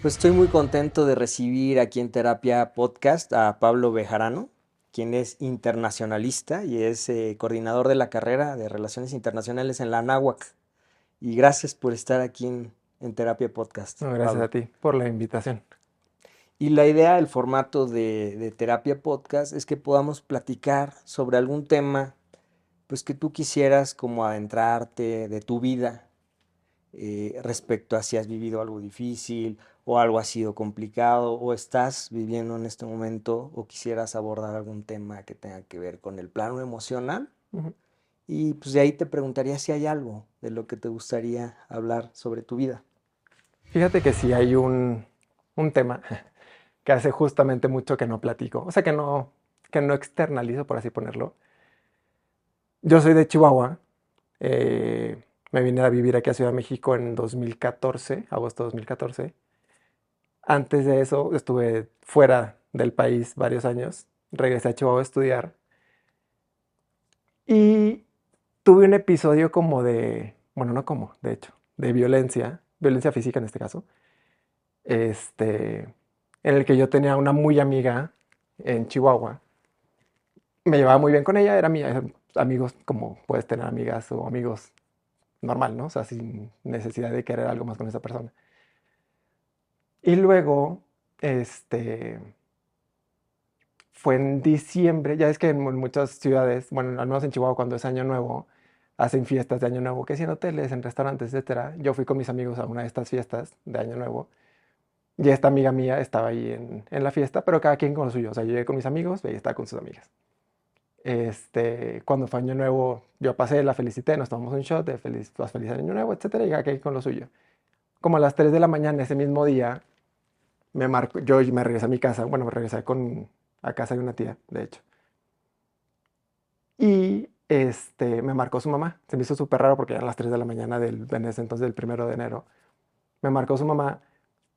Pues estoy muy contento de recibir aquí en Terapia Podcast a Pablo Bejarano, quien es internacionalista y es coordinador de la carrera de Relaciones Internacionales en la Anáhuac. Y gracias por estar aquí en Terapia Podcast, No, gracias Pablo. a ti por la invitación. Y la idea, el formato de Terapia Podcast es que podamos platicar sobre algún tema, pues que tú quisieras como adentrarte de tu vida respecto a si has vivido algo difícil o algo ha sido complicado o estás viviendo en este momento o quisieras abordar algún tema que tenga que ver con el plano emocional. Ujú. Y pues de ahí te preguntaría si hay algo de lo que te gustaría hablar sobre tu vida. Fíjate que sí hay un tema que hace justamente mucho que no platico, o sea, que no externalizo, por así ponerlo. Yo soy de Chihuahua, me vine a vivir aquí a Ciudad de México en 2014, agosto de 2014. Antes de eso estuve fuera del país varios años, regresé a Chihuahua a estudiar y tuve un episodio como de, bueno, no como, de hecho, de violencia física en este caso, este, en el que yo tenía una muy amiga en Chihuahua. Me llevaba muy bien con ella, era mi amigos como puedes tener amigas o amigos normal, ¿no? O sea, sin necesidad de querer algo más con esa persona. Y luego, este, fue en diciembre, ya es que en muchas ciudades, bueno, al menos en Chihuahua cuando es Año Nuevo, hacen fiestas de Año Nuevo, que si en hoteles, en restaurantes, etcétera. Yo fui con mis amigos a una de estas fiestas de Año Nuevo. Y esta amiga mía estaba ahí en la fiesta, pero cada quien con lo suyo. O sea, yo llegué con mis amigos y ella estaba con sus amigas. Cuando fue Año Nuevo, yo pasé, la felicité, nos tomamos un shot de feliz Año Nuevo, etcétera, y cada quien con lo suyo. Como a las 3 de la mañana ese mismo día, yo me regresé a mi casa, bueno, me regresé a casa de una tía, de hecho. Y me marcó su mamá. Se me hizo súper raro porque eran las 3 de la mañana en ese entonces, del 1 de enero. Me marcó su mamá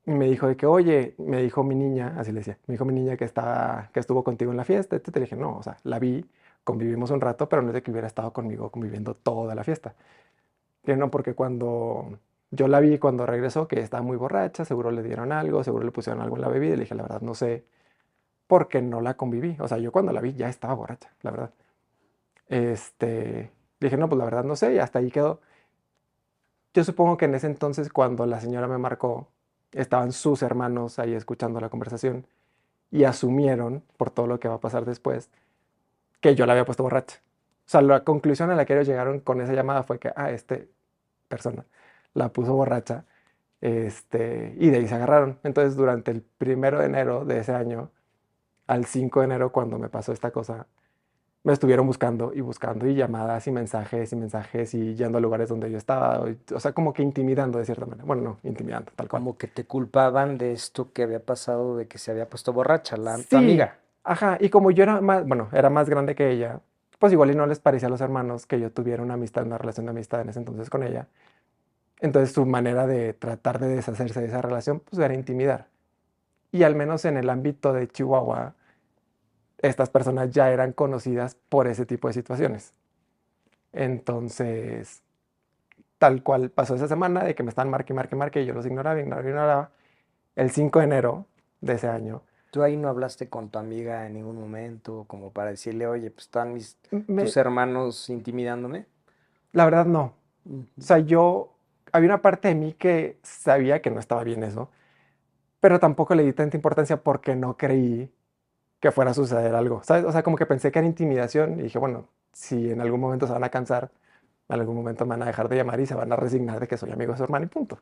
y me dijo de que, oye, me dijo mi niña, así le decía, me dijo mi niña que estuvo contigo en la fiesta, etcétera. Le dije, no, o sea, la vi, convivimos un rato, pero no es de que hubiera estado conmigo conviviendo toda la fiesta. Que no, porque cuando yo la vi, cuando regresó, que estaba muy borracha, seguro le dieron algo, seguro le pusieron algo en la bebida, y le dije, la verdad, no sé, porque no la conviví. O sea, yo cuando la vi ya estaba borracha, la verdad. Dije, no, pues la verdad no sé, y hasta ahí quedó. Yo supongo que en ese entonces, cuando la señora me marcó, estaban sus hermanos ahí escuchando la conversación y asumieron, por todo lo que va a pasar después, que yo la había puesto borracha. O sea, la conclusión a la que ellos llegaron con esa llamada fue que, persona la puso borracha, y de ahí se agarraron. Entonces, durante el 1 de enero de ese año, al 5 de enero, cuando me pasó esta cosa, me estuvieron buscando y llamadas y mensajes y yendo a lugares donde yo estaba, o sea, como que intimidando de cierta manera. Bueno, no, intimidando, tal cual. Como que te culpaban de esto que había pasado, de que se había puesto borracha, tu Sí, amiga. ajá, y como yo era más, bueno, era más grande que ella, pues igual y no les parecía a los hermanos que yo tuviera una amistad, una relación de amistad en ese entonces con ella. Entonces su manera de tratar de deshacerse de esa relación, pues era intimidar. Y al menos en el ámbito de Chihuahua, estas personas ya eran conocidas por ese tipo de situaciones. Entonces, tal cual pasó esa semana de que me estaban marque, y yo los ignoraba. El 5 de enero de ese año, ¿Tú ahí no hablaste con tu amiga en ningún momento como para decirle, oye, pues están tus me, hermanos intimidándome? la verdad no. O Ujú. sea, había una parte de mí que sabía que no estaba bien eso, pero tampoco le di tanta importancia porque no creí que fuera a suceder algo, ¿sabes? O sea, como que pensé que era intimidación y dije, bueno, si en algún momento se van a cansar, en algún momento me van a dejar de llamar y se van a resignar de que soy amigo de su hermano y punto.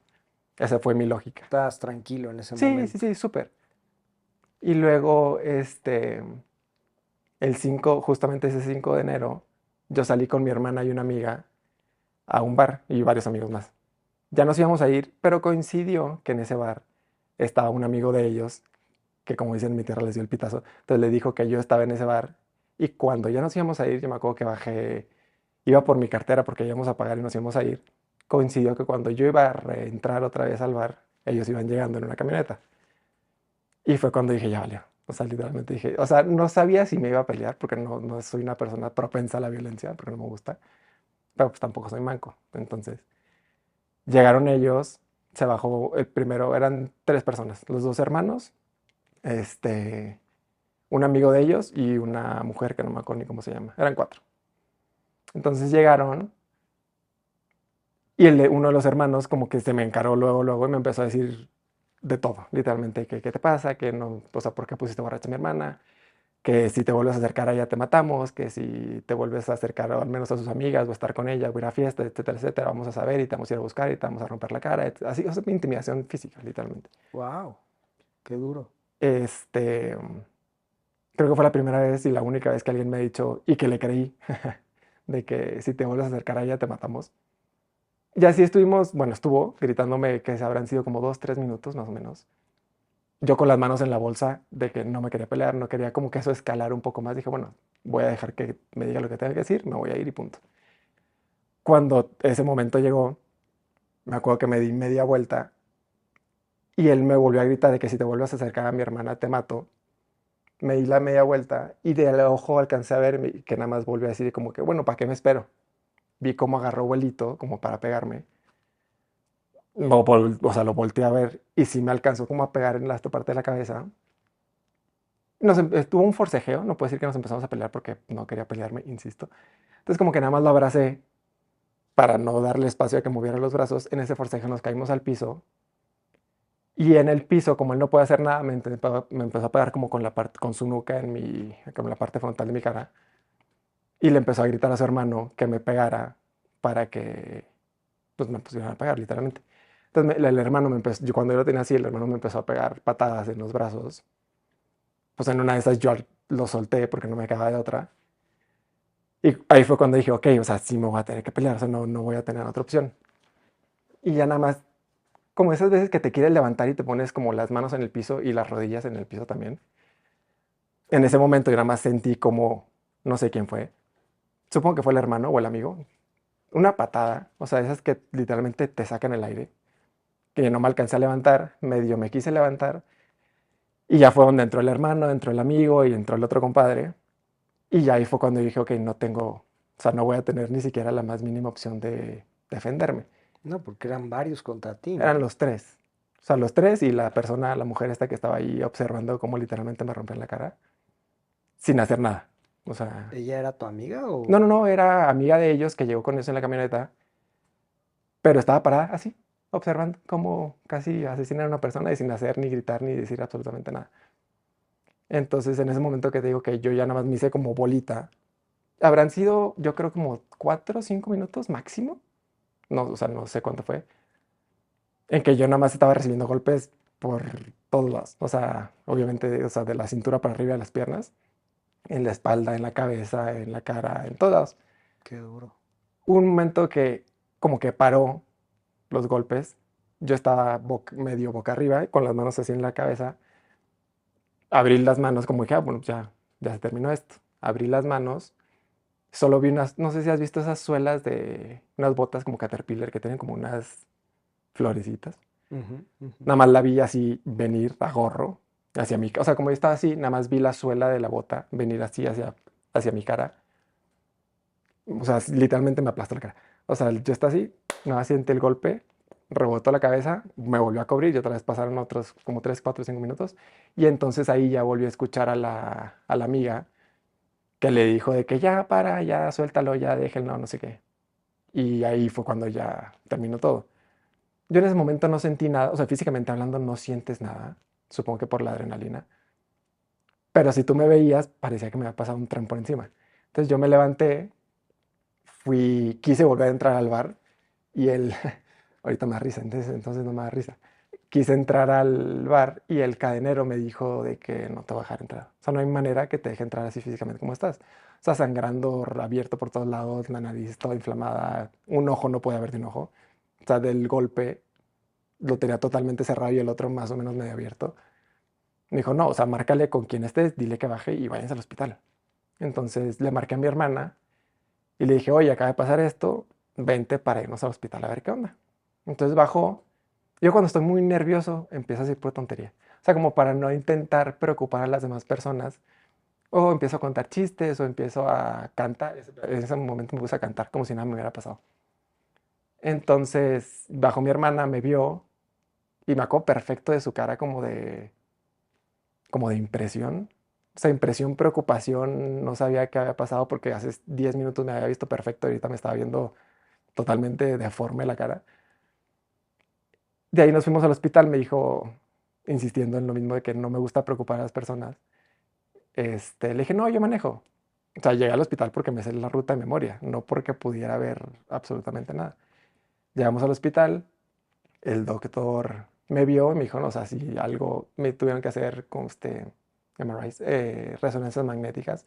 Esa fue mi lógica. Estabas tranquilo en ese Sí, sí, momento. sí, súper. Y luego, justamente ese 5 de enero, yo salí con mi hermana y una amiga a un bar y varios amigos más. Ya nos íbamos a ir, pero coincidió que en ese bar estaba un amigo de ellos, que como dicen en mi tierra les dio el pitazo. Entonces le dijo que yo estaba en ese bar y cuando ya nos íbamos a ir, yo me acuerdo que bajé, iba por mi cartera porque íbamos a pagar y nos íbamos a ir. Coincidió que cuando yo iba a reentrar otra vez al bar, ellos iban llegando en una camioneta. Y fue cuando dije, ya valió. O sea, literalmente dije, o sea, no sabía si me iba a pelear porque no soy una persona propensa a la violencia, porque no me gusta, pero pues tampoco soy manco. Entonces, llegaron ellos, Se bajó el primero, eran 3 personas, los 2 hermanos, este, un amigo de ellos y una mujer que no me acuerdo ni cómo se llama. Eran 4. Entonces llegaron y uno de los hermanos como que se me encaró luego y me empezó a decir de todo, literalmente, que qué te pasa, que no, o sea, ¿por qué pusiste borracha a mi hermana? Que si te vuelves a acercar a ella te matamos, que si te vuelves a acercar al menos a sus amigas o a estar con ella o ir a fiesta, etcétera, etcétera, vamos a saber y te vamos a ir a buscar y te vamos a romper la cara, así, o sea, intimidación física, literalmente. Wow, qué duro. Este, creo que fue la primera vez y la única vez que alguien me ha dicho y que le creí de que si te vuelves a acercar a ella te matamos. Y así estuvimos, bueno, estuvo gritándome que se habrán sido como 2, 3 minutos más o menos. Yo con las manos en la bolsa de que no me quería pelear, no quería como que eso escalar un poco más. Dije, bueno, voy a dejar que me diga lo que tenga que decir, me voy a ir y punto. Cuando ese momento llegó, me acuerdo que me di media vuelta y él me volvió a gritar de que si te vuelves a acercar a mi hermana te mato. Me di la media vuelta y del ojo alcancé a ver que nada más volvió a decir como que, bueno, ¿para qué me espero? Vi cómo agarró vuelito como para pegarme. O sea, lo volteé a ver y sí me alcanzó como a pegar en la esta parte de la cabeza. Tuvo un forcejeo, no puedo decir que nos empezamos a pelear porque no quería pelearme, insisto. Entonces como que nada más lo abracé para no darle espacio a que moviera los brazos. En ese forcejeo nos caímos al piso y en el piso, como él no puede hacer nada, me empezó a pegar como con con su nuca como en la parte frontal de mi cara y le empezó a gritar a su hermano que me pegara para que pues me pusieran a pegar literalmente. Entonces el hermano me empezó, yo cuando yo lo tenía así, el hermano me empezó a pegar patadas en los brazos. Pues en una de esas yo lo solté porque no me quedaba de otra. Y ahí fue cuando dije, ok, o sea, sí me voy a tener que pelear, o sea, no voy a tener otra opción. Y ya nada más, como esas veces que te quieres levantar y te pones como las manos en el piso y las rodillas en el piso también. En ese momento yo nada más sentí como, no sé quién fue, supongo que fue el hermano o el amigo, una patada, o sea, esas que literalmente te sacan el aire, que no me alcancé a levantar, medio me quise levantar, y ya fue donde entró el hermano, entró el amigo y entró el otro compadre. Y ya ahí fue cuando dije, ok, no tengo, o sea, no voy a tener ni siquiera la más mínima opción de defenderme. No, porque eran varios contra ti, Eran ¿no? los 3. O sea, los 3 y la persona, la mujer esta que estaba ahí observando cómo literalmente me rompían la cara sin hacer nada. O sea, ¿Ella era tu amiga o...? no, era amiga de ellos que llegó con ellos en la camioneta, pero estaba parada así, observando cómo casi asesinan a una persona y sin hacer ni gritar ni decir absolutamente nada. Entonces, en ese momento que te digo que yo ya nada más me hice como bolita, habrán sido, yo creo, como 4 o 5 minutos máximo. No, o sea, no sé cuánto fue. En que yo nada más estaba recibiendo golpes por todos lados. O sea, obviamente, o sea, de la cintura para arriba de las piernas, en la espalda, en la cabeza, en la cara, en todos lados. Qué duro. Hubo un momento que como que paró los golpes. Yo estaba medio boca arriba, con las manos así en la cabeza. Abrí las manos como dije, ah, bueno, ya se terminó esto. Abrí las manos. Solo vi unas, no sé si has visto esas suelas de unas botas como Caterpillar que tienen como unas florecitas. Ujú, ujú. Nada más la vi así venir a gorro hacia mi cara. O sea, como yo estaba así, nada más vi la suela de la bota venir así hacia mi cara. O sea, literalmente me aplastó la cara. O sea, yo estaba así, nada más sentí el golpe, rebotó la cabeza, me volvió a cubrir y otra vez pasaron otros como 3 4 5 minutos. Y entonces ahí ya volví a escuchar a la amiga que le dijo de que ya para, ya suéltalo, ya déjenlo, no sé qué. Y ahí fue cuando ya terminó todo. Yo en ese momento no sentí nada, o sea, físicamente hablando no sientes nada, supongo que por la adrenalina, pero si tú me veías, parecía que me había pasado un tren por encima. Entonces yo me levanté, quise volver a entrar al bar y él, ahorita me da risa, entonces no me da risa. Quise entrar al bar y el cadenero me dijo de que no te va a dejar entrar. O sea, no hay manera que te deje entrar así físicamente como estás. O sea, sangrando, abierto por todos lados, la nariz toda inflamada, un ojo no puede haber de un ojo. O sea, del golpe lo tenía totalmente cerrado y el otro más o menos medio abierto. Me dijo, no, o sea, márcale con quien estés, dile que baje y váyanse al hospital. Entonces le marqué a mi hermana y le dije, oye, acaba de pasar esto, vente para irnos al hospital a ver qué onda. Entonces bajó. Yo cuando estoy muy nervioso empiezo a decir pura tontería. O sea, como para no intentar preocupar a las demás personas. O empiezo a contar chistes o empiezo a cantar. En ese momento me puse a cantar como si nada me hubiera pasado. Entonces bajó mi hermana, me vio Y me acuerdo perfecto de su cara como de impresión. O sea, impresión, preocupación, no sabía qué había pasado porque hace 10 minutos me había visto perfecto y ahorita me estaba viendo totalmente deforme la cara. De ahí nos fuimos al hospital, me dijo, insistiendo en lo mismo de que no me gusta preocupar a las personas. Le dije, no, yo manejo. O sea, llegué al hospital porque me sé la ruta de memoria, no porque pudiera ver absolutamente nada. Llegamos al hospital, el doctor me vio y me dijo, no, o sea, si algo me tuvieron que hacer con MRIs, resonancias magnéticas,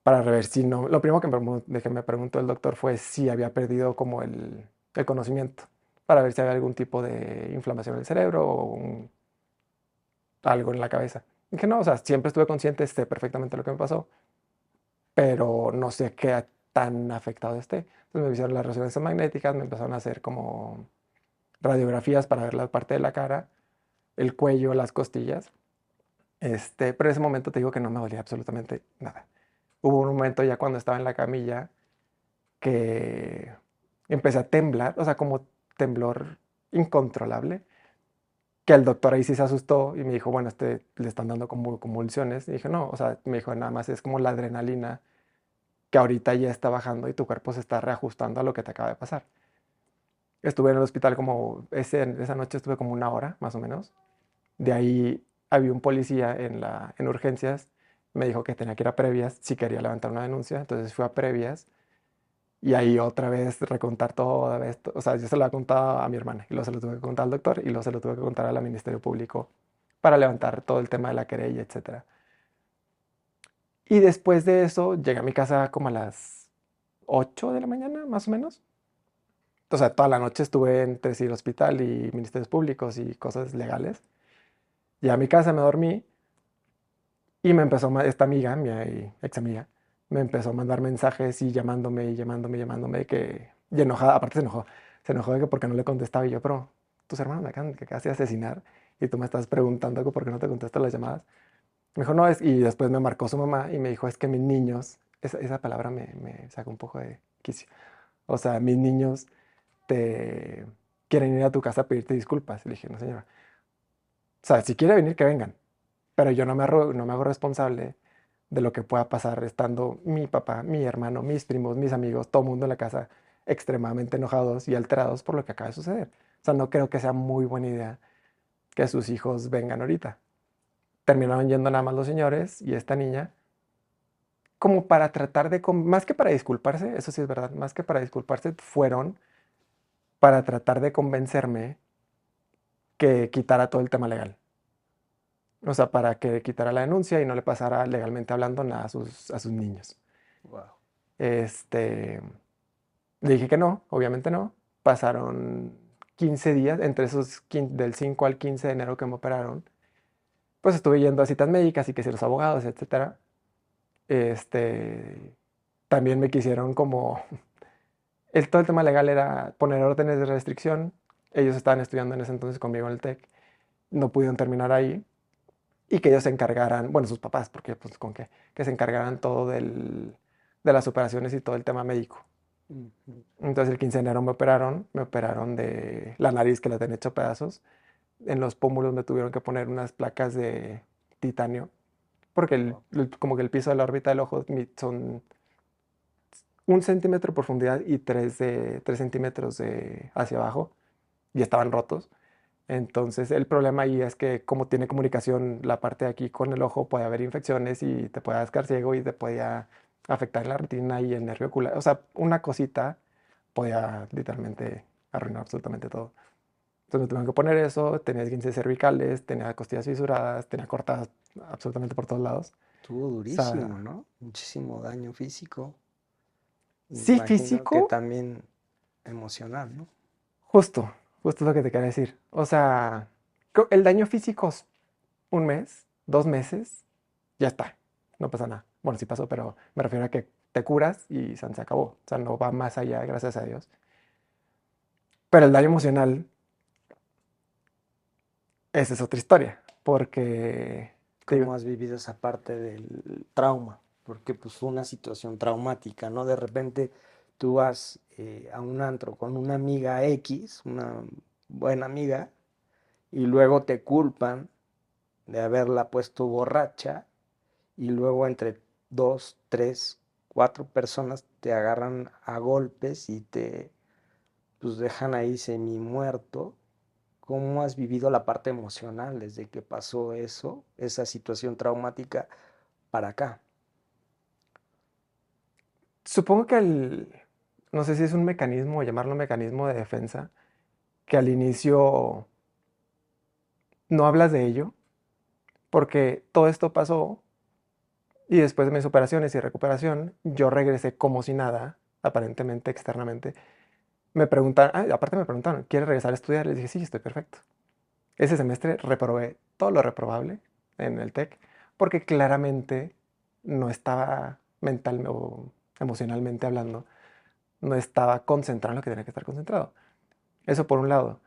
para ver si no. Lo primero de que me preguntó el doctor fue si había perdido como el conocimiento, para ver si había algún tipo de inflamación en el cerebro o algo en la cabeza. Dije, no, o sea, siempre estuve consciente, sé perfectamente lo que me pasó, pero no sé qué tan afectado esté. Entonces me hicieron las resonancias magnéticas, me empezaron a hacer como radiografías para ver la parte de la cara, el cuello, las costillas. Pero en ese momento te digo que no me dolía absolutamente nada. Hubo un momento ya cuando estaba en la camilla que empecé a temblar, o sea, como temblor incontrolable, que el doctor ahí sí se asustó y me dijo, bueno, le están dando como convulsiones. Y dije, no, o sea, me dijo, nada más es como la adrenalina que ahorita ya está bajando y tu cuerpo se está reajustando a lo que te acaba de pasar. Estuve en el hospital esa noche estuve como una hora, más o menos. De ahí había un policía en urgencias, me dijo que tenía que ir a previas si quería levantar una denuncia, entonces fui a previas y ahí otra vez recontar todo esto. O sea, yo se lo había contado a mi hermana y luego se lo tuve que contar al doctor y luego se lo tuve que contar al Ministerio Público para levantar todo el tema de la querella, etcétera. Y después de eso llegué a mi casa como a las 8 de la mañana, más o menos. O sea, toda la noche estuve entre sí el hospital y ministerios públicos y cosas legales. Llegué a mi casa, me dormí y me empezó esta amiga, mi ex amiga, me empezó a mandar mensajes y llamándome y llamándome y llamándome y enojada, aparte se enojó de que porque no le contestaba y yo, pero tus hermanos me acaban de casi asesinar y tú me estás preguntando que por qué no te contesto las llamadas. Me dijo, no, y después me marcó su mamá y me dijo, es que mis niños, esa palabra me sacó un poco de quicio. O sea, mis niños te quieren ir a tu casa a pedirte disculpas. Y le dije, no, señora. O sea, si quiere venir, que vengan. Pero yo no me hago responsable de lo que pueda pasar estando mi papá, mi hermano, mis primos, mis amigos, todo el mundo en la casa extremadamente enojados y alterados por lo que acaba de suceder. O sea, no creo que sea muy buena idea que sus hijos vengan ahorita. Terminaron yendo nada más los señores y esta niña, como para tratar más que para disculparse, eso sí es verdad, más que para disculparse, fueron para tratar de convencerme que quitara todo el tema legal. O sea, para que quitara la denuncia y no le pasara legalmente hablando nada a sus niños. Wow. Este, Le dije que no, obviamente no. Pasaron 15 días, entre esos del 5 al 15 de enero que me operaron, pues estuve yendo a citas médicas y que si los abogados, etcétera. Este, También me quisieron como, todo el tema legal era poner órdenes de restricción. Ellos estaban estudiando en ese entonces conmigo en el TEC, no pudieron terminar ahí y que ellos se encargaran, bueno, sus papás, porque pues con qué, que se encargaran todo de las operaciones y todo el tema médico. Ujú. Entonces el 15 de enero me operaron de la nariz que la tenía hecho pedazos. En los pómulos me tuvieron que poner unas placas de titanio, porque Wow. como que el piso de la órbita del ojo son 1 centímetro de profundidad y 3 centímetros hacia abajo, y estaban rotos. Entonces el problema ahí es que como tiene comunicación la parte de aquí con el ojo, puede haber infecciones y te puede quedar ciego y te podía afectar la retina y el nervio ocular. O sea, una cosita podía literalmente arruinar absolutamente todo. Entonces me tuvieron que poner eso, tenía esguinces cervicales, tenía costillas fisuradas, tenía cortadas absolutamente por todos lados. Estuvo O durísimo, sea, ¿no? Muchísimo daño físico. sí Imagino que físico, también emocional, ¿no? justo, justo lo que te quería decir. O sea, el daño físico es 1 mes, 2 meses, ya está, no pasa nada. Bueno, sí pasó, pero me refiero a que te curas y se acabó. O sea, no va más allá, gracias a Dios. Pero el daño emocional, esa es otra historia, porque, te digo, ¿Cómo has vivido esa parte del trauma? Porque pues fue una situación traumática, ¿no? De repente tú vas a un antro con una amiga X, una buena amiga, y luego te culpan de haberla puesto borracha y luego entre dos, tres, cuatro personas te agarran a golpes y te pues dejan ahí semi muerto. ¿Cómo has vivido la parte emocional desde que pasó eso, esa situación traumática para acá? Supongo que no sé si es un mecanismo o llamarlo mecanismo de defensa, que al inicio no hablas de ello, porque todo esto pasó y después de mis operaciones y recuperación, yo regresé como si nada, aparentemente, externamente. Me preguntaron, aparte me preguntaron, ¿quieres regresar a estudiar? Les dije, sí, estoy perfecto. Ese semestre reprobé todo lo reprobable en el TEC, porque claramente no estaba mental o emocionalmente hablando, no estaba concentrado en lo que tenía que estar concentrado. Eso por un lado.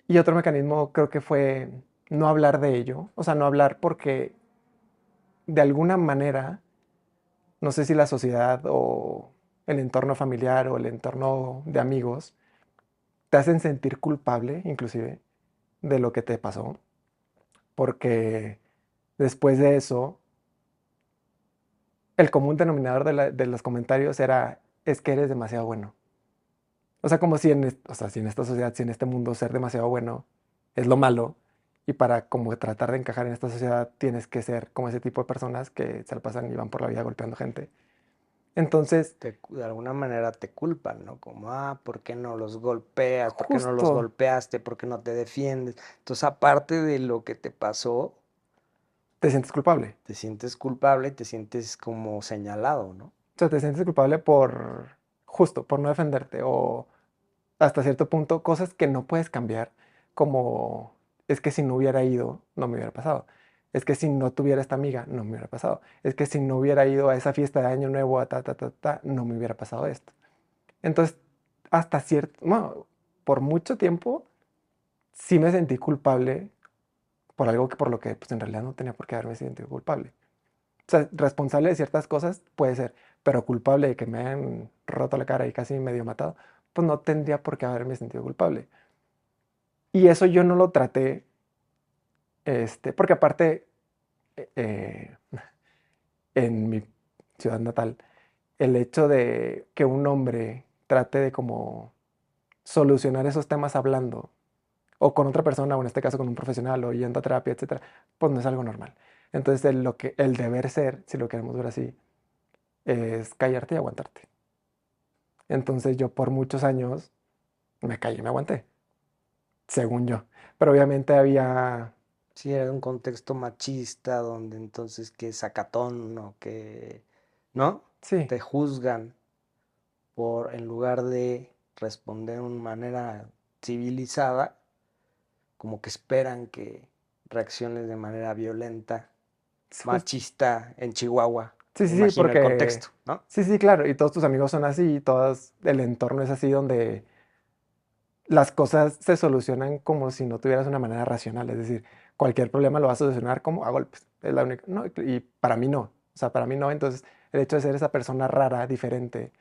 Y otro mecanismo creo que fue no hablar de ello, o sea, no hablar porque de alguna manera, no sé si la sociedad o el entorno familiar o el entorno de amigos te hacen sentir culpable, inclusive, de lo que te pasó, porque después de eso, el común denominador de los comentarios era, es que eres demasiado bueno. O sea, como si o sea, si en esta sociedad, si en este mundo ser demasiado bueno es lo malo, y para como tratar de encajar en esta sociedad tienes que ser como ese tipo de personas que se la pasan y van por la vida golpeando gente. Entonces, De alguna manera te culpan, ¿no? Como, ¿por qué no los golpeas? ¿Por qué no los justo golpeaste? ¿Por qué no te defiendes? Entonces, aparte de lo que te pasó, te sientes culpable. te sientes culpable, te sientes como señalado, ¿no? O sea, te sientes culpable por, justo, por no defenderte o hasta cierto punto cosas que no puedes cambiar, como es que si no hubiera ido, no me hubiera pasado. Es que si no tuviera esta amiga, no me hubiera pasado. Es que si no hubiera ido a esa fiesta de Año Nuevo, a no me hubiera pasado esto. Entonces, hasta cierto, bueno, por mucho tiempo, sí me sentí culpable por algo que por lo que pues, en realidad no tenía por qué haberme sentido culpable. O sea, responsable de ciertas cosas puede ser, pero culpable de que me hayan roto la cara y casi medio matado, pues no tendría por qué haberme sentido culpable. Y eso yo no lo traté, porque aparte, eh, en mi ciudad natal, el hecho de que un hombre trate de como solucionar esos temas hablando, o con otra persona, o en este caso con un profesional, o yendo a terapia, etcétera, pues no es algo normal. Entonces, el deber ser, si lo queremos ver así, es callarte y aguantarte. Entonces, yo por muchos años me callé y me aguanté, según yo. Pero obviamente había, Sí, era un contexto machista donde entonces que sacatón o que, ¿no? sí, Te juzgan por, en lugar de responder de una manera civilizada, como que esperan que reacciones de manera violenta, es machista en Chihuahua. sí, Me sí, sí, imagino el porque contexto, ¿no? sí, sí, claro, y todos tus amigos son así, y todos, el entorno es así donde las cosas se solucionan como si no tuvieras una manera racional, es decir, cualquier problema lo vas a solucionar como a golpes, es la única, no, y para mí no, o sea, para mí no, entonces el hecho de ser esa persona rara, diferente,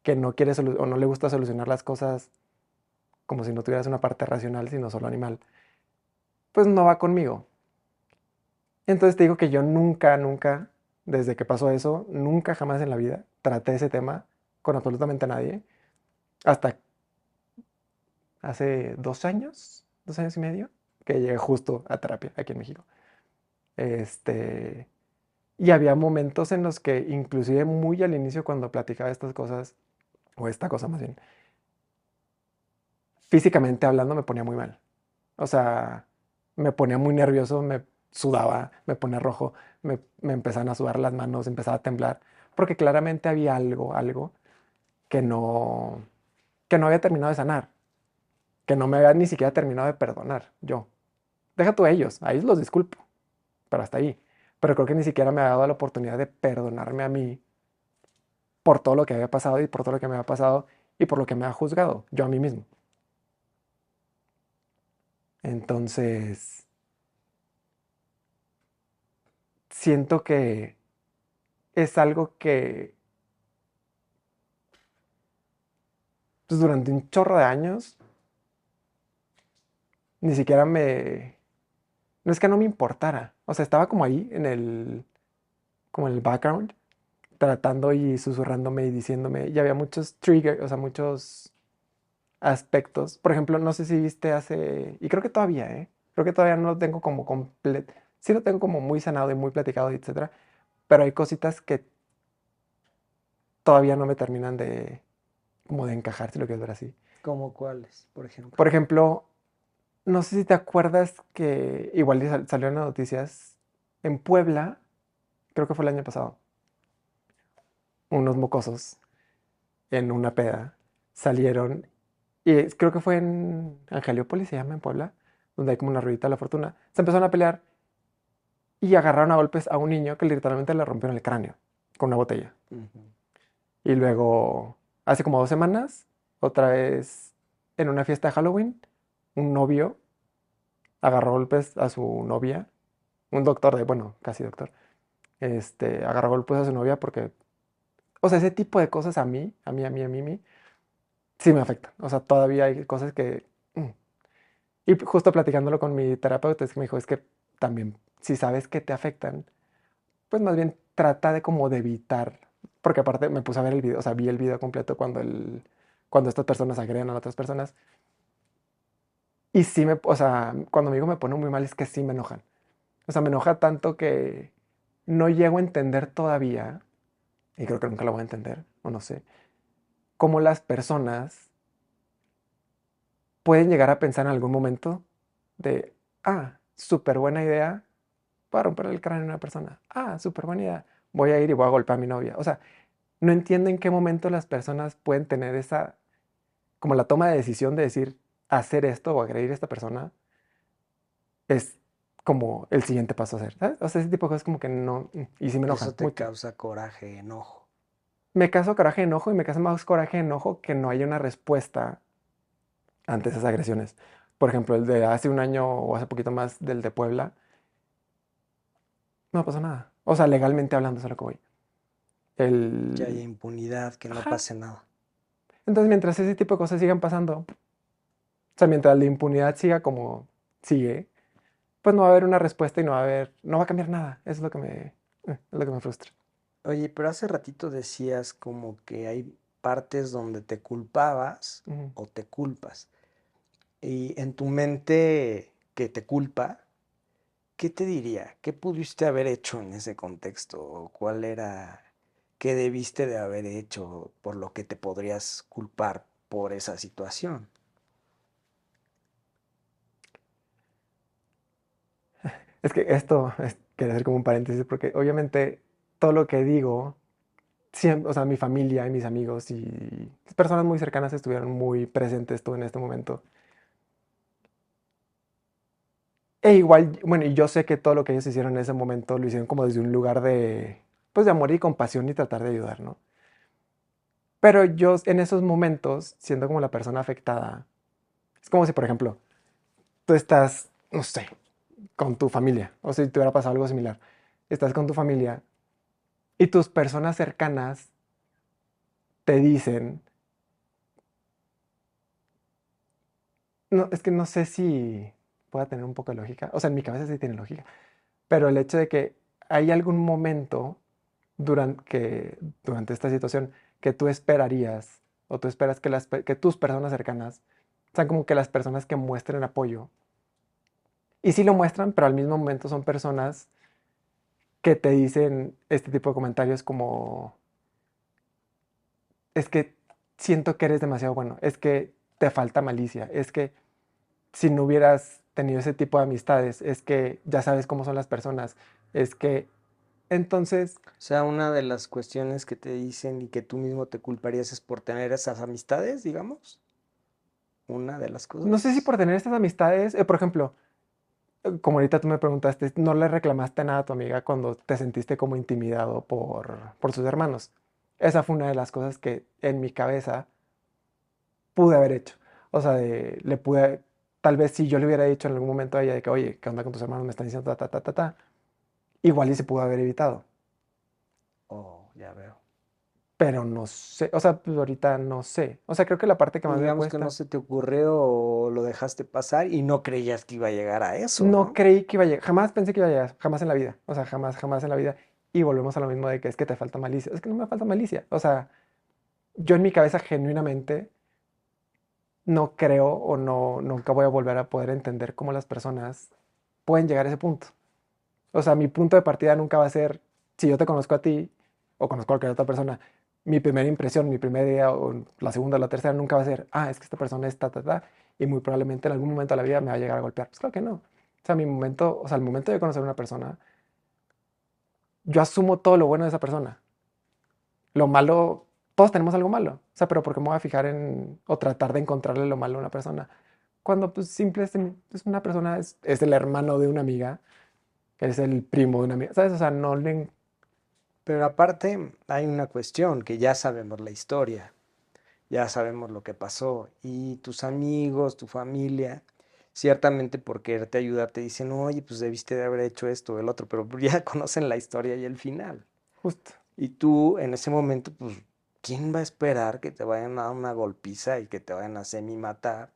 que no quiere o no le gusta solucionar las cosas como si no tuvieras una parte racional, sino solo animal, pues no va conmigo. Entonces te digo que yo nunca, nunca, desde que pasó eso, nunca jamás en la vida traté ese tema con absolutamente nadie, hasta hace 2 años y medio, que llegué justo a terapia aquí en México. Este, y había momentos en los que, inclusive muy al inicio, cuando platicaba estas cosas, o esta cosa más bien, físicamente hablando me ponía muy mal. O sea, me ponía muy nervioso, me sudaba, me ponía rojo, me empezaban a sudar las manos, empezaba a temblar, porque claramente había algo que que no había terminado de sanar, que no me había ni siquiera terminado de perdonar yo. Deja tú a ellos, a ellos los disculpo, pero hasta ahí. Pero creo que ni siquiera me había dado la oportunidad de perdonarme a mí por todo lo que había pasado y por todo lo que me había pasado y por lo que me ha juzgado yo a mí mismo. Entonces, siento que es algo que pues, durante un chorro de años ni siquiera me... No es que no me importara. O sea, estaba como ahí como en el background, tratando y susurrándome y diciéndome. Y había muchos triggers, o sea, muchos aspectos. Por ejemplo, no sé si viste y creo que todavía, ¿eh? Creo que todavía no lo tengo como completo. Sí lo tengo como muy sanado y muy platicado, etcétera. Pero hay cositas que todavía no me terminan como de encajar, si lo quieres ver así. ¿Cómo cuáles, por ejemplo? Por ejemplo, no sé si te acuerdas que igual salió en las noticias en Puebla, creo que fue el año pasado, unos mocosos en una peda salieron y creo que fue en Angelópolis, se llama en Puebla, donde hay como una ruedita de la fortuna. Se empezaron a pelear y agarraron a golpes a un niño que literalmente le rompieron el cráneo con una botella. Ujú. Y luego, hace como 2 semanas, otra vez en una fiesta de Halloween, un novio agarró golpes a su novia, un doctor bueno, casi doctor, agarró golpes a su novia porque, o sea, ese tipo de cosas a mí, sí me afectan. O sea, todavía hay cosas que... Y justo platicándolo con mi terapeuta, es que me dijo, es que también, si sabes que te afectan, pues más bien trata de como de evitar, porque aparte me puse a ver el video, o sea, vi el video completo cuando estas personas agreden a otras personas. Y sí o sea, cuando me digo me pone muy mal es que sí me enojan. O sea, me enoja tanto que no llego a entender todavía, y creo que nunca lo voy a entender, o no sé, cómo las personas pueden llegar a pensar en algún momento de, súper buena idea para romper el cráneo a una persona. Súper buena idea. Voy a ir y voy a golpear a mi novia. O sea, no entiendo en qué momento las personas pueden tener como la toma de decisión de decir, hacer esto o agredir a esta persona es como el siguiente paso a hacer, ¿sabes? O sea, ese tipo de cosas como que no, y sí me enojan Eso te mucho. causa coraje, enojo. Me causa coraje, enojo y me causa más coraje, enojo que no haya una respuesta ante esas agresiones. Por ejemplo, el de hace un año o hace poquito más del de Puebla, no pasó nada. O sea, legalmente hablando, es a lo que voy. Que haya El... impunidad, que no Ajá. pase nada. Entonces, mientras ese tipo de cosas sigan pasando, o sea, mientras la impunidad siga como sigue, pues no va a haber una respuesta y no va a cambiar nada. Eso es es lo que me frustra. Oye, pero hace ratito decías como que hay partes donde te culpabas Ujú. o te culpas. Y en tu mente que te culpa, ¿qué te diría? ¿Qué pudiste haber hecho en ese contexto? ¿O cuál era, qué debiste de haber hecho por lo que te podrías culpar por esa situación? Es que quería hacer como un paréntesis porque obviamente todo lo que digo, siempre, o sea, mi familia y mis amigos y personas muy cercanas estuvieron muy presentes tú en este momento. E igual, bueno, y yo sé que todo lo que ellos hicieron en ese momento lo hicieron como desde un lugar pues de amor y compasión y tratar de ayudar, ¿no? Pero yo en esos momentos, siendo como la persona afectada, es como si, por ejemplo, tú estás, no sé, con tu familia, o si te hubiera pasado algo similar, estás con tu familia y tus personas cercanas te dicen, no, es que no sé si pueda tener un poco de lógica, o sea, en mi cabeza sí tiene lógica, pero el hecho de que hay algún momento durante esta situación que tú esperarías o tú esperas que tus personas cercanas sean como que las personas que muestren apoyo. Y sí lo muestran, pero al mismo momento son personas que te dicen este tipo de comentarios como, es que siento que eres demasiado bueno, es que te falta malicia, es que si no hubieras tenido ese tipo de amistades, es que ya sabes cómo son las personas, es que entonces, O sea, una de las cuestiones que te dicen y que tú mismo te culparías es por tener esas amistades, digamos. Una de las no sé si cosas. por tener estas amistades, por ejemplo, como ahorita tú me preguntaste, no le reclamaste nada a tu amiga cuando te sentiste como intimidado por sus hermanos. Esa fue una de las cosas que en mi cabeza pude haber hecho. O sea, tal vez si yo le hubiera dicho en algún momento a ella de que, oye, ¿qué onda con tus hermanos? Me están diciendo ta, ta, ta, ta, ta. Igual y se pudo haber evitado. Oh, ya veo. pero no sé, o sea, pues ahorita no sé. O sea, creo que la parte que más me Digamos que no cuesta, se te ocurrió o lo dejaste pasar y no creías que iba a llegar a eso, no ¿no? creí que iba a llegar, jamás pensé que iba a llegar, jamás en la vida, o sea, jamás, jamás en la vida. Y volvemos a lo mismo de que es que te falta malicia. Es que no me falta malicia. O sea, yo en mi cabeza genuinamente no creo o no, nunca voy a volver a poder entender cómo las personas pueden llegar a ese punto. O sea, mi punto de partida nunca va a ser, si yo te conozco a ti o conozco a cualquier otra persona, mi primera impresión, mi primer día o la segunda o la tercera nunca va a ser, es que esta persona es ta, ta, ta, y muy probablemente en algún momento de la vida me va a llegar a golpear. Pues claro que no. O sea, mi momento, o sea, el momento de conocer a una persona, yo asumo todo lo bueno de esa persona. Lo malo, todos tenemos algo malo. O sea, pero ¿por qué me voy a fijar en o tratar de encontrarle lo malo a una persona? Cuando pues simplemente es una persona, es el hermano de una amiga, es el primo de una amiga, ¿sabes? O sea, no le... Pero aparte hay una cuestión que ya sabemos la historia, ya sabemos lo que pasó y tus amigos, tu familia, ciertamente por quererte ayudar te dicen, oye, pues debiste de haber hecho esto o el otro, pero ya conocen la historia y el final. Justo. Y tú en ese momento, pues, ¿quién va a esperar que te vayan a dar una golpiza y que te vayan a semi matar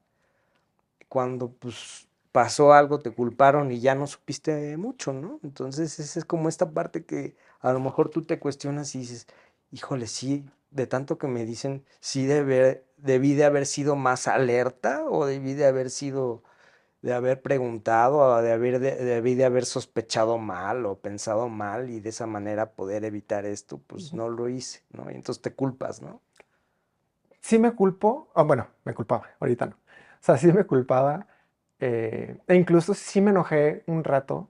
cuando pues pasó algo, te culparon y ya no supiste mucho, ¿no? Entonces esa es como esta parte que a lo mejor tú te cuestionas y dices, híjole, sí, de tanto que me dicen, sí debí de haber sido más alerta o debí de haber sido, de haber preguntado o debí de haber sospechado mal o pensado mal y de esa manera poder evitar esto, pues no lo hice, ¿no? Y entonces te culpas, ¿no? Sí me culpo, bueno, me culpaba, ahorita no. O sea, sí me culpaba, e incluso sí me enojé un rato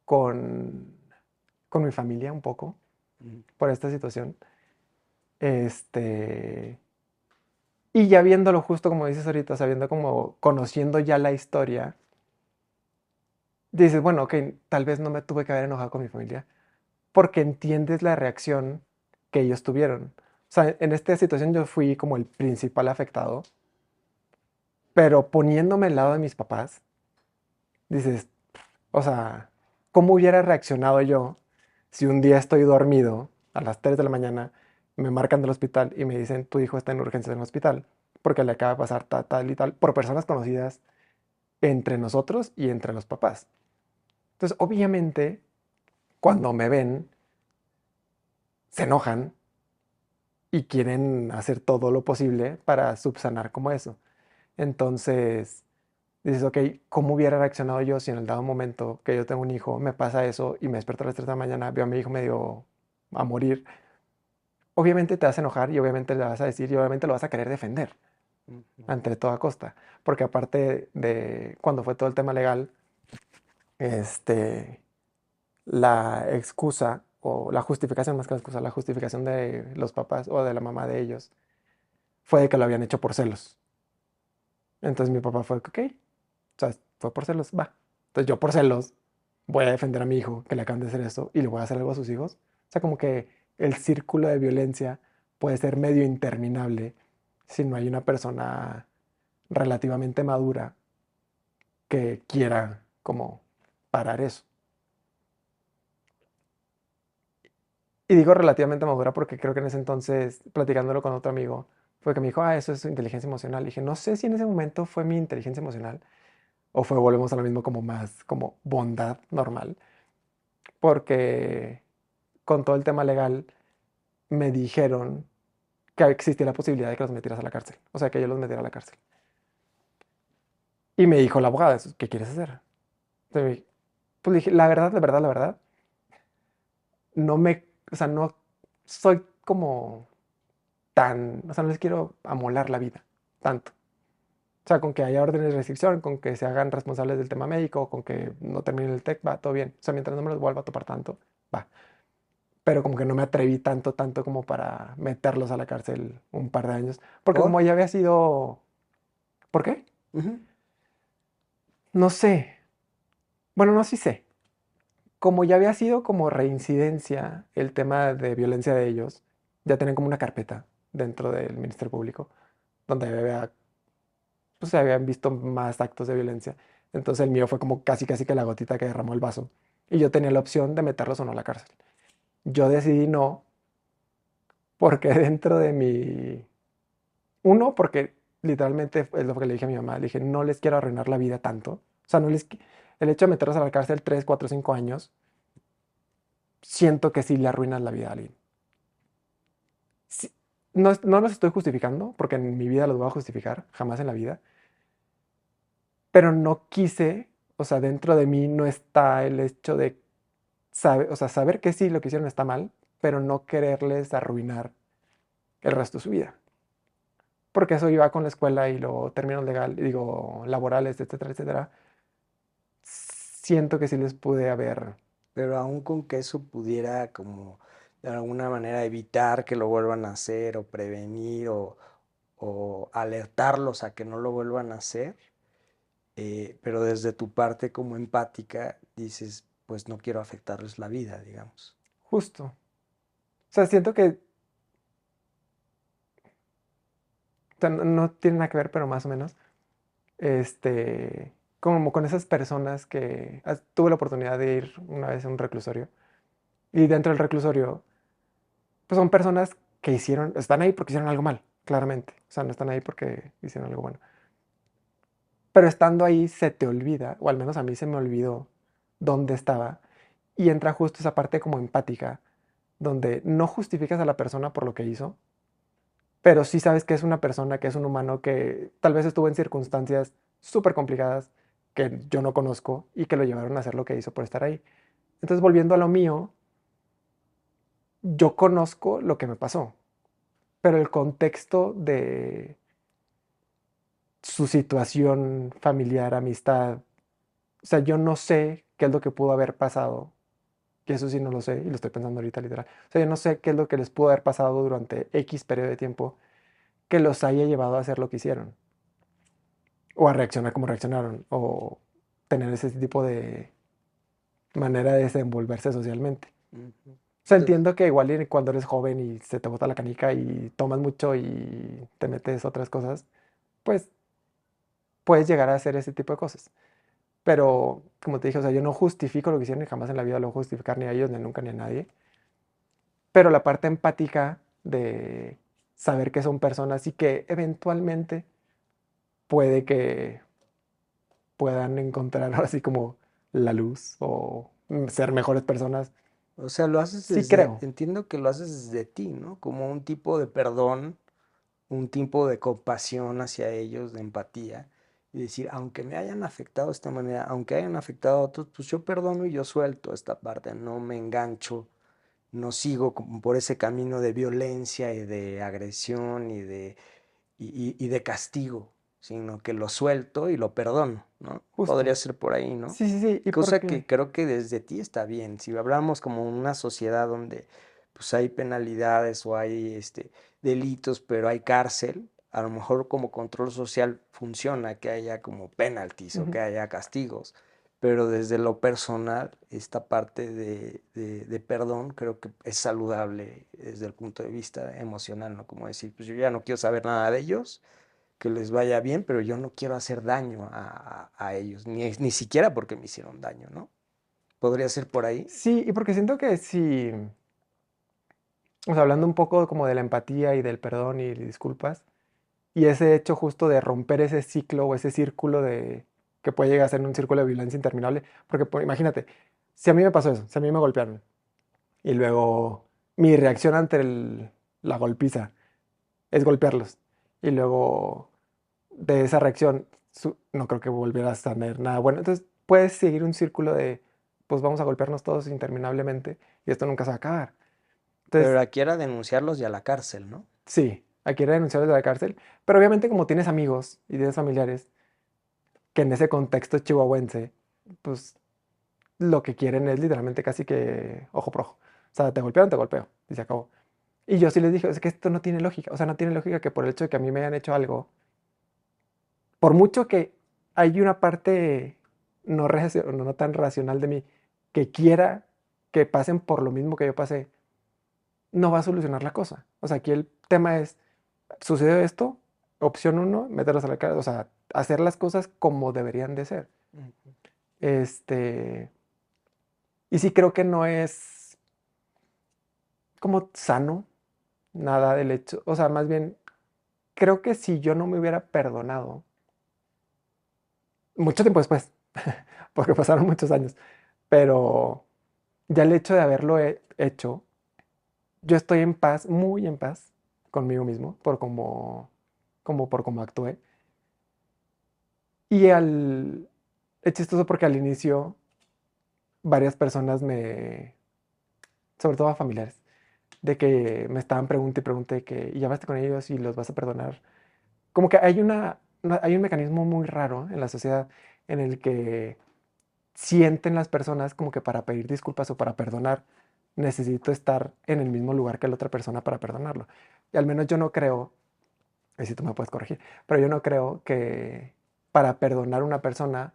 con, con mi familia un poco Ujú. por esta situación. Este, y ya viéndolo justo como dices ahorita, sabiendo como conociendo ya la historia, dices, bueno, ok, tal vez no me tuve que haber enojado con mi familia, porque entiendes la reacción que ellos tuvieron. O sea, en esta situación yo fui como el principal afectado, pero poniéndome al lado de mis papás, dices, o sea, ¿cómo hubiera reaccionado yo si un día estoy dormido a las 3 de la mañana, me marcan del hospital y me dicen, tu hijo está en urgencias en el hospital porque le acaba de pasar tal, tal y tal, por personas conocidas entre nosotros y entre los papás? Entonces, obviamente, cuando me ven, se enojan y quieren hacer todo lo posible para subsanar como eso. Entonces, dices, ok, ¿cómo hubiera reaccionado yo si en el dado momento que yo tengo un hijo me pasa eso y me despierto a las 3 de la mañana, veo a mi hijo medio a morir? Obviamente te vas a enojar y obviamente le vas a decir y obviamente lo vas a querer defender Ujú. ante toda costa. Porque aparte de cuando fue todo el tema legal, este, la excusa o la justificación, más que la excusa, la justificación de los papás o de la mamá de ellos fue de que lo habían hecho por celos. Entonces mi papá fue, ok, o sea, fue por celos, va. Entonces yo por celos voy a defender a mi hijo que le acaban de hacer esto y le voy a hacer algo a sus hijos. O sea, como que el círculo de violencia puede ser medio interminable si no hay una persona relativamente madura que quiera como parar eso. Y digo relativamente madura porque creo que en ese entonces, platicándolo con otro amigo, fue que me dijo, eso es inteligencia emocional. Y dije, no sé si en ese momento fue mi inteligencia emocional o fue, volvemos a lo mismo, como más como bondad normal, porque con todo el tema legal me dijeron que existía la posibilidad de que los metieras a la cárcel, o sea, que yo los metiera a la cárcel. Y me dijo la abogada, ¿qué quieres hacer? Entonces, pues le dije, la verdad, la verdad, la verdad, no me, o sea, no soy como tan, o sea, no les quiero amolar la vida tanto. O sea, con que haya órdenes de restricción, con que se hagan responsables del tema médico, con que no terminen el TEC, va, todo bien. O sea, mientras no me los vuelva a topar tanto, va. Pero como que no me atreví tanto, tanto como para meterlos a la cárcel un par de años. Porque ¿Por? como ya había sido... ¿Por qué? Ujú. No sé. Bueno, no, sí sé. Como ya había sido como reincidencia el tema de violencia de ellos, ya tenían como una carpeta dentro del Ministerio Público donde pues, se habían visto más actos de violencia. Entonces el mío fue como casi casi que la gotita que derramó el vaso. Y yo tenía la opción de meterlos o no a la cárcel. Yo decidí no, porque dentro de mi... Uno, porque literalmente es lo que le dije a mi mamá. Le dije, no les quiero arruinar la vida tanto. O sea, no les... El hecho de meterlos a la cárcel 3 4 5 años, siento que sí le arruinas la vida a alguien. Sí, no, no los estoy justificando, porque en mi vida los voy a justificar, jamás en la vida. Pero no quise, o sea, dentro de mí no está el hecho de saber, o sea, saber que sí, lo que hicieron está mal, pero no quererles arruinar el resto de su vida. Porque eso iba con la escuela y los términos legal, digo, laborales, etcétera, etcétera. Siento que sí les pude haber. Pero aún con que eso pudiera como de alguna manera evitar que lo vuelvan a hacer o prevenir o alertarlos a que no lo vuelvan a hacer, pero desde tu parte como empática dices, pues no quiero afectarles la vida, digamos. Justo. O sea, siento que o sea, no, no tiene nada que ver, pero más o menos. Como con esas personas que tuve la oportunidad de ir una vez a un reclusorio. Y dentro del reclusorio, pues son personas que hicieron, están ahí porque hicieron algo mal, claramente. O sea, no están ahí porque hicieron algo bueno. Pero estando ahí se te olvida, o al menos a mí se me olvidó dónde estaba. Y entra justo esa parte como empática, donde no justificas a la persona por lo que hizo, pero sí sabes que es una persona, que es un humano que tal vez estuvo en circunstancias súper complicadas que yo no conozco y que lo llevaron a hacer lo que hizo por estar ahí. Entonces, volviendo a lo mío, yo conozco lo que me pasó, pero el contexto de su situación familiar, amistad, o sea, yo no sé qué es lo que pudo haber pasado, que eso sí no lo sé y lo estoy pensando ahorita literal. O sea, yo no sé qué es lo que les pudo haber pasado durante X periodo de tiempo que los haya llevado a hacer lo que hicieron, o a reaccionar como reaccionaron, o tener ese tipo de manera de desenvolverse socialmente. Ujú. O sea, Entonces, entiendo que igual cuando eres joven y se te bota la canica y tomas mucho y te metes otras cosas, pues puedes llegar a hacer ese tipo de cosas. Pero, como te dije, o sea, yo no justifico lo que hicieron y jamás en la vida lo voy a justificar ni a ellos, ni nunca, ni a nadie. Pero la parte empática de saber que son personas y que eventualmente puede que puedan encontrar así como la luz o ser mejores personas. o sea, lo haces Sí desde, creo. entiendo que lo haces desde ti, ¿no? Como un tipo de perdón, un tipo de compasión hacia ellos, de empatía, y decir, aunque me hayan afectado de esta manera, aunque hayan afectado a otros, pues yo perdono y yo suelto esta parte, no me engancho, no sigo como por ese camino de violencia y de agresión y de castigo, sino que lo suelto y lo perdono, ¿no? Podría Justo. ser por ahí, ¿no? Sí, sí, sí. ¿Y por Cosa que qué? creo que desde ti está bien. Si hablamos como una sociedad donde pues hay penalidades o hay delitos, pero hay cárcel, a lo mejor como control social funciona que haya como penalties o que Ujú. haya castigos. Pero desde lo personal, esta parte de perdón creo que es saludable desde el punto de vista emocional, ¿no? Como decir, pues yo ya no quiero saber nada de ellos, que les vaya bien, pero yo no quiero hacer daño a ellos, ni siquiera porque me hicieron daño, ¿no? ¿Podría ser por ahí? Sí, y porque siento que sí, o sea, hablando un poco como de la empatía y del perdón y disculpas, y ese hecho justo de romper ese ciclo o ese círculo de que puede llegar a ser un círculo de violencia interminable, porque pues, imagínate, si a mí me pasó eso, si a mí me golpearon y luego mi reacción ante la golpiza es golpearlos y luego de esa reacción no creo que volvieras a tener nada bueno, entonces puedes seguir un círculo de pues vamos a golpearnos todos interminablemente y esto nunca se va a acabar. Pero Entonces, aquí era denunciarlos y a la cárcel, ¿no? sí, aquí era denunciar desde la cárcel, pero obviamente como tienes amigos y tienes familiares que en ese contexto chihuahuense, pues lo que quieren es literalmente casi que ojo por ojo. O sea, te golpearon, te golpeo y se acabó. Y yo sí les dije, es que esto no tiene lógica. O sea, no tiene lógica que por el hecho de que a mí me hayan hecho algo, por mucho que hay una parte no tan racional de mí que quiera que pasen por lo mismo que yo pasé, no va a solucionar la cosa. O sea, aquí el tema es, sucedió esto, opción uno, meterlos a la cara, o sea, hacer las cosas como deberían de ser. Ujú. Este, y sí creo que no es como sano, nada del hecho, o sea, más bien, creo que si yo no me hubiera perdonado, mucho tiempo después, porque pasaron muchos años, pero ya el hecho de haberlo hecho, yo estoy en paz, muy en paz conmigo mismo, por cómo actué. Y es chistoso porque al inicio varias personas sobre todo a familiares, de que me estaban preguntando y pregunté que, ¿y ya hablaste con ellos y los vas a perdonar? Como que hay un mecanismo muy raro en la sociedad en el que sienten las personas como que para pedir disculpas o para perdonar, necesito estar en el mismo lugar que la otra persona para perdonarlo. Y al menos yo no creo, y si tú me puedes corregir, pero yo no creo que para perdonar a una persona,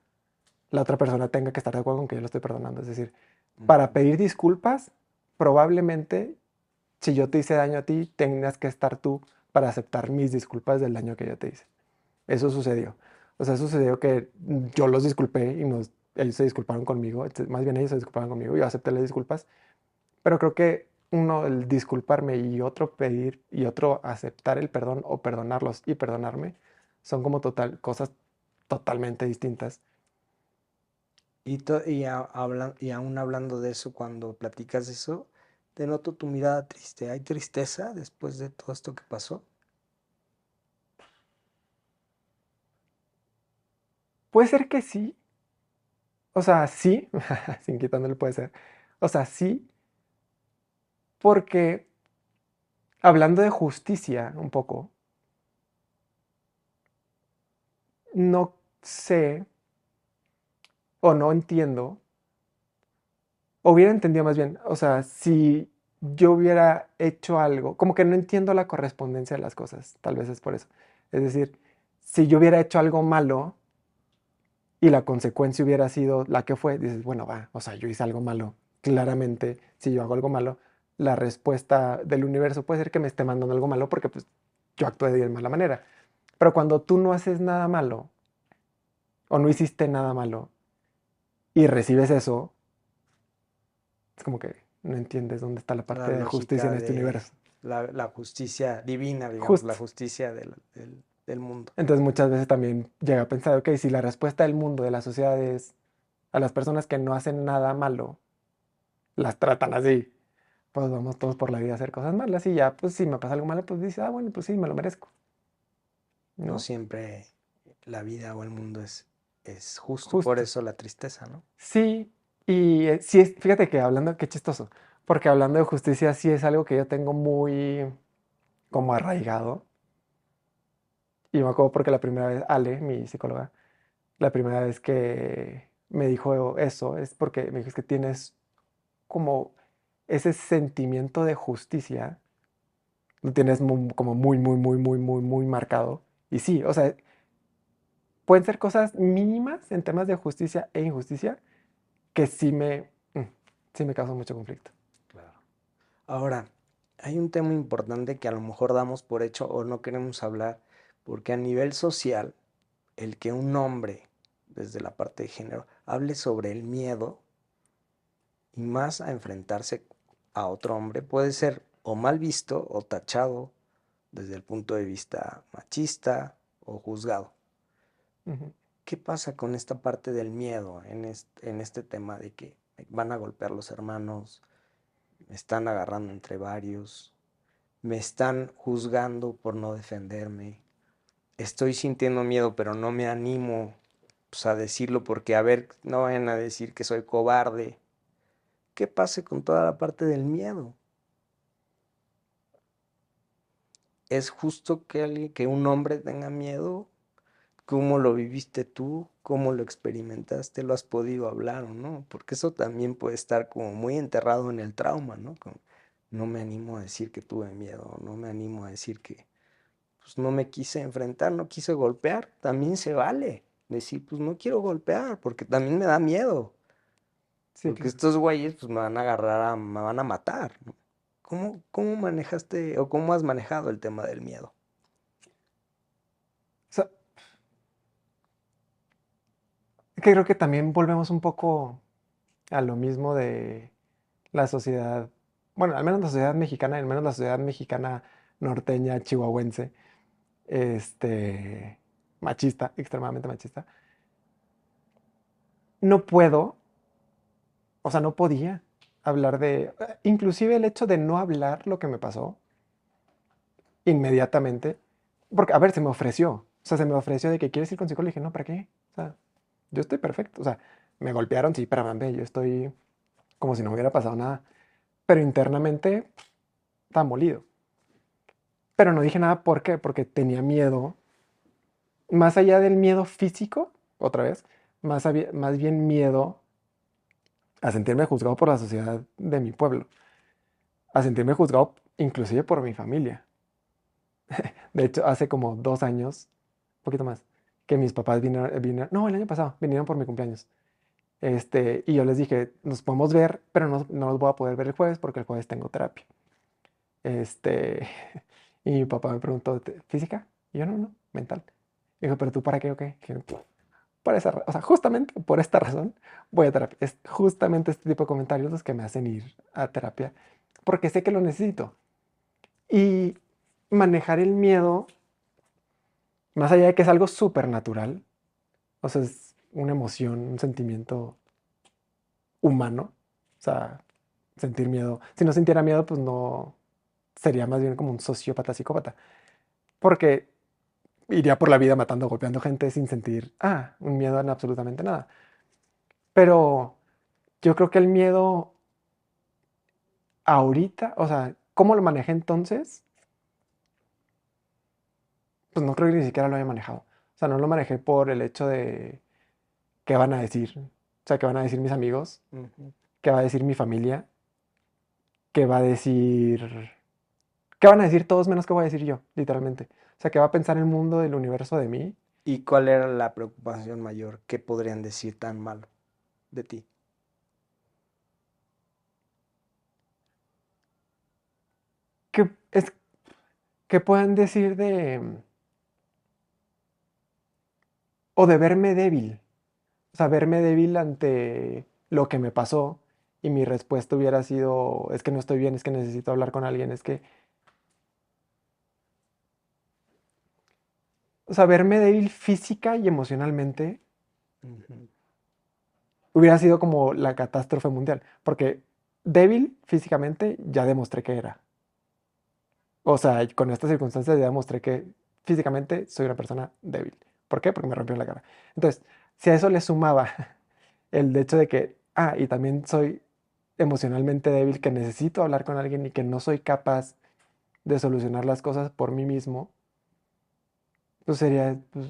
la otra persona tenga que estar de acuerdo con que yo lo estoy perdonando. Es decir, para Ujú. pedir disculpas, probablemente si yo te hice daño a ti, tengas que estar tú para aceptar mis disculpas del daño que yo te hice. Eso sucedió. O sea, sucedió que yo los disculpé y ellos se disculparon conmigo, más bien ellos se disculparon conmigo, yo acepté las disculpas, pero creo que uno, el disculparme y otro pedir y otro aceptar el perdón o perdonarlos y perdonarme, son como cosas totalmente distintas. Y aún hablando de eso, cuando platicas de eso, te noto tu mirada triste. ¿Hay tristeza después de todo esto que pasó? Puede ser que sí, o sea, sí, sin quitándole puede ser, o sea, sí, porque hablando de justicia un poco, no sé o no entiendo, o hubiera entendido más bien, o sea, si yo hubiera hecho algo, como que no entiendo la correspondencia de las cosas, tal vez es por eso. Es decir, si yo hubiera hecho algo malo y la consecuencia hubiera sido la que fue, dices, bueno, va, o sea, yo hice algo malo. Claramente, si yo hago algo malo, la respuesta del universo puede ser que me esté mandando algo malo porque pues yo actué de mala manera. Pero cuando tú no haces nada malo o no hiciste nada malo y recibes eso, es como que no entiendes dónde está la La parte de justicia lógica en este de universo. la justicia divina, digamos, la Justo. justicia del mundo. Entonces muchas veces también llega a pensar, ok, si la respuesta del mundo, de la sociedad es a las personas que no hacen nada malo, las tratan así, pues vamos todos por la vida a hacer cosas malas y ya, pues si me pasa algo malo, pues dice, ah, bueno, pues sí, me lo merezco, No ¿no? siempre la vida o el mundo es justo, por Justo. eso la tristeza, ¿no? Sí, y sí es, fíjate que hablando, qué chistoso, porque hablando de justicia sí es algo que yo tengo muy como arraigado. Y me acuerdo porque la primera vez, Ale, mi psicóloga, la primera vez que me dijo eso es porque me dijo es que tienes como ese sentimiento de justicia, lo tienes como muy, muy, muy, muy, muy, muy marcado. Y sí, o sea, pueden ser cosas mínimas en temas de justicia e injusticia que sí me causan mucho conflicto. Claro. Ahora, hay un tema importante que a lo mejor damos por hecho o no queremos hablar, porque a nivel social, el que un hombre, desde la parte de género, hable sobre el miedo y más a enfrentarse a otro hombre puede ser o mal visto o tachado desde el punto de vista machista o juzgado. Ujú, ¿Qué pasa con esta parte del miedo en este tema de que me van a golpear los hermanos, me están agarrando entre varios, me están juzgando por no defenderme, estoy sintiendo miedo pero no me animo pues, a decirlo porque a ver, no vayan a decir que soy cobarde? ¿Qué pasa con toda la parte del miedo? ¿Es justo que un hombre tenga miedo? ¿Cómo lo viviste tú? ¿Cómo lo experimentaste? ¿Lo has podido hablar o no? Porque eso también puede estar como muy enterrado en el trauma, ¿no? Como, no me animo a decir que tuve miedo, no me animo a decir que pues, no me quise enfrentar, no quise golpear. También se vale decir, pues no quiero golpear, porque también me da miedo. sí, Porque claro. estos güeyes pues me van a agarrar, me van a matar, ¿no? ¿Cómo manejaste o cómo has manejado el tema del miedo? O sea, que creo que también volvemos un poco a lo mismo de la sociedad. bueno, al menos la sociedad mexicana, al menos la sociedad mexicana norteña, chihuahuense, este, machista, extremadamente machista, no puedo, o sea, no podía hablar de, inclusive el hecho de no hablar lo que me pasó inmediatamente, porque, a ver, se me ofreció, o sea, se me ofreció de que quieres ir con psicólogo, y dije, no, ¿para qué? O sea, yo estoy perfecto, o sea, me golpearon, sí, pero mambe, yo estoy como si no me hubiera pasado nada, pero internamente estaba molido. Pero no dije nada, ¿por qué? Porque tenía miedo, más allá del miedo físico, otra vez, más bien miedo a sentirme juzgado por la sociedad de mi pueblo, a sentirme juzgado inclusive por mi familia. De hecho, hace como 2 años, un poquito más, que mis papás no, el año pasado, vinieron por mi cumpleaños. Y yo les dije, nos podemos ver, pero no los voy a poder ver el jueves porque el jueves tengo terapia. Este, y mi papá me preguntó, ¿física? Y yo, no, mental. Me dijo, ¿pero tú para qué o qué? Dije, por esa, o sea, justamente por esta razón voy a terapia. Es justamente este tipo de comentarios los que me hacen ir a terapia, porque sé que lo necesito. Y manejar el miedo, más allá de que es algo súper natural, o sea, es una emoción, un sentimiento humano, o sea, sentir miedo. Si no sintiera miedo, pues no sería más bien como un sociópata, psicópata, porque iría por la vida matando, golpeando gente sin sentir, un miedo en absolutamente nada. Pero yo creo que el miedo ahorita, o sea, ¿cómo lo manejé entonces? Pues no creo que ni siquiera lo haya manejado. O sea, no lo manejé por el hecho de qué van a decir. O sea, qué van a decir mis amigos, Ujú. qué va a decir mi familia, qué va a decir... ¿Qué van a decir todos menos qué voy a decir yo, literalmente? O sea, qué va a pensar el mundo, el universo de mí. ¿Y cuál era la preocupación mayor? ¿Qué podrían decir tan malo de ti? ¿Qué, es, qué puedan decir de... o de verme débil? O sea, verme débil ante lo que me pasó y mi respuesta hubiera sido, es que no estoy bien, es que necesito hablar con alguien, es que, o sea, verme débil física y emocionalmente Ujú. hubiera sido como la catástrofe mundial, porque débil físicamente ya demostré que era. O sea, con estas circunstancias ya demostré que físicamente soy una persona débil. ¿Por qué? Porque me rompió la cara. Entonces, si a eso le sumaba el hecho de que, y también soy emocionalmente débil, que necesito hablar con alguien y que no soy capaz de solucionar las cosas por mí mismo, pues sería, pues,